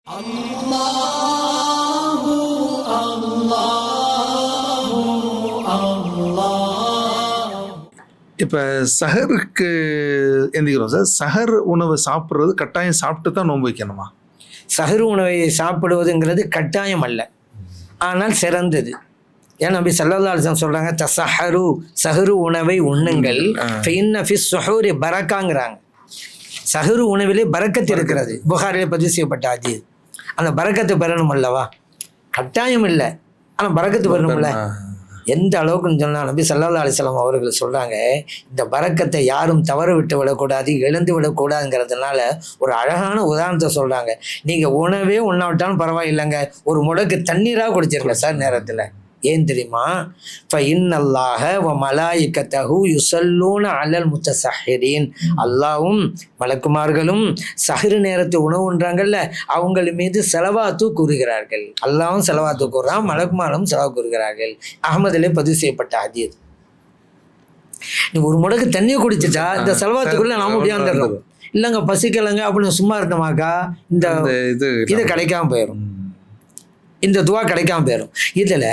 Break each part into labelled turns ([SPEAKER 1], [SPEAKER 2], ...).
[SPEAKER 1] அல்லாஹு அல்லாஹு அல்லாஹ். இப்போ சஹருக்கு எந்திக்கிறோம் சார். சஹர் உணவை சாப்பிட்றது கட்டாயம் சாப்பிட்டு தான் நோன்பு வைக்கணுமா?
[SPEAKER 2] சஹர் உணவை சாப்பிடுவதுங்கிறது கட்டாயம் அல்ல, ஆனால் சிறந்தது. ஏன் நபி ஸல்லல்லாஹு அலைஹி வஸல்லம் சொல்கிறாங்க, தஸஹரு, சஹரு உணவை உண்ணுங்கள், ஃபஇன்ன ஃபிஸ் ஸுஹூரி பரக்காங்கிறாங்க. சஹரு உணவிலே பரக்கத்து இருக்கிறது. புகாரிலே பதிவு செய்யப்பட்ட ஹதீஸ். அந்த பரக்கத்தை பெறணும் அல்லவா? கட்டாயம் இல்லை, ஆனால் பரக்கத்து பெறணும்ல. எந்த அளவுக்குன்னு சொன்னால் நபி ஸல்லல்லாஹு அலைஹி வஸல்லம் அவர்கள் சொல்கிறாங்க, இந்த பரக்கத்தை யாரும் தவற விட்டு விடக்கூடாது, இழந்து விடக்கூடாதுங்கிறதுனால ஒரு அழகான உதாரணத்தை சொல்கிறாங்க. நீங்கள் உணவே உண்ணாவிட்டாலும் பரவாயில்லைங்க, ஒரு முடக்கு தண்ணீராக குடிச்சிருங்க சார் நேரத்தில். ஏன் தெரியுமா? ஃபஇன்னல்லாஹ வ மலாயிகத்தஹு யுஸல்லூன அலல் முத்தஸஹிரீன். அல்லாஹ்வும் மலக்குமார்களும் சஹ்ரு நேரத்தை உணவு உண்றாங்கல்ல, அவங்கள் மீது செலவாத்து கூறுகிறார்கள். அல்லாஹ்வும் செலவாத்து கூறுறான், மலக்குமாரும் செலவு கூறுகிறார்கள். அஹ்மதிலே பதிவு செய்யப்பட்ட ஹதீஸ். நீ ஒரு முடக்கு தண்ணியை குடிச்சிட்டா இந்த செலவாத்துக்குள்ள நாம முடியாந்துடுறோம். இல்லைங்க பசிக்கலைங்க அப்படின்னு சும்மா இருந்தோமாக்கா இந்த இது கிடைக்காம போயிடும், இந்த துவா கிடைக்காம போயிடும். இதில்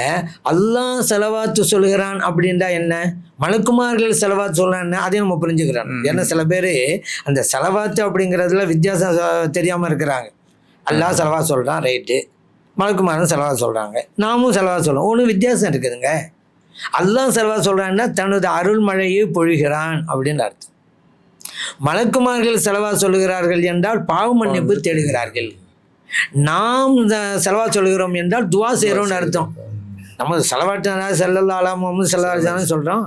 [SPEAKER 2] அல்லாஹ் செலவாத்து சொல்கிறான் அப்படின்டா என்ன, மலக்குமார்கள் செலவாத்து சொல்கிறான்னு அதையும் நம்ம புரிஞ்சுக்கிறோம். ஏன்னா சில பேர் அந்த செலவாத்து அப்படிங்கிறதுல வித்தியாசம் தெரியாமல் இருக்கிறாங்க. அல்லாஹ் செலவா சொல்கிறான், ரைட்டு, மலக்குமாரும் செலவா சொல்கிறாங்க, நாமும் செலவா சொல்கிறோம், ஒன்றும் வித்தியாசம் இருக்குதுங்க. அல்லாஹ் செலவா சொல்கிறான்னா தனது அருள்மழையை பொழிகிறான் அப்படின்னு அர்த்தம். மலக்குமார்கள் செலவா சொல்கிறார்கள் என்றால் பாவ மன்னிப்பு தேடுகிறார்கள். நாம் செலவா சொல்கிறோம் என்றால் துவா செய்கிறோம்னு அர்த்தம். நம்ம செலவாட்டு ஸல்லல்லாஹு அலா முஹம்மது ஸல்லல்லாஹு அலைஹி வஸல்லம் சொல்கிறோம்,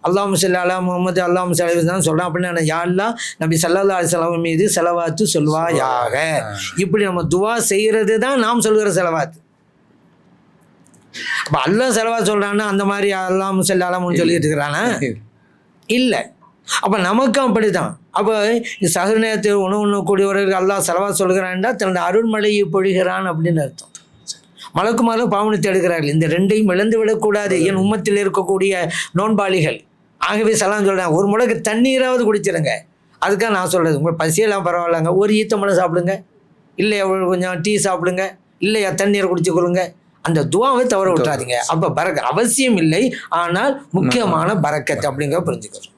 [SPEAKER 2] அல்லாஹும்ம ஸல்லி அலா முஹம்மது அல்லாஹும்ம ஸல்லி அலைஹி வஸல்லம் சொல்கிறோம். அப்படின்னா யா அல்லாஹ் நபி ஸல்லல்லாஹு அலைஹி வஸல்லம் மீது செலவாத்து சொல்வாயாக. இப்படி நம்ம துவா செய்கிறது தான் நாம் சொல்கிற செலவாத்து. அப்போ அல்லாஹ் செலவா சொல்கிறான்னா அந்த மாதிரி அல்லாஹும்ம ஸல்லி அலா முஹம்மது சொல்லிட்டு இருக்கிறானா? இல்லை. அப்போ நமக்கும் அப்படி தான். அப்போ சஹர் நேரத்தில் உணவு உண்ணக்கூடியவர்கள் அல்லாஹ் செலவா சொல்கிறான்டா தன்னோட அருள்மழையை பொழிகிறான் அப்படின்னு அர்த்தம். மலக்குமாரும் பாவனை தேடுகிறார்கள். இந்த ரெண்டையும் இழந்து விடக்கூடாது என் உம்மத்தில் இருக்கக்கூடிய நோன்பாளிகள். ஆகவே சலாம் சொல்கிறேன், ஒரு முடக்கு தண்ணீராவது குடிச்சிருங்க. அதுக்காக நான் சொல்கிறது, உங்கள் பசியெல்லாம் பரவாயில்லைங்க, ஒரு ஈத்தம்பழம் சாப்பிடுங்க, இல்லையா கொஞ்சம் டீ சாப்பிடுங்க, இல்லையா தண்ணீரை குடிச்சு கொள்ளுங்க. அந்த துவாவை தவற விட்டுறாதீங்க. அப்போ பரக்க அவசியம் இல்லை, ஆனால் முக்கியமான பரக்கத்து அப்படிங்கிற புரிஞ்சுக்கிறோம்.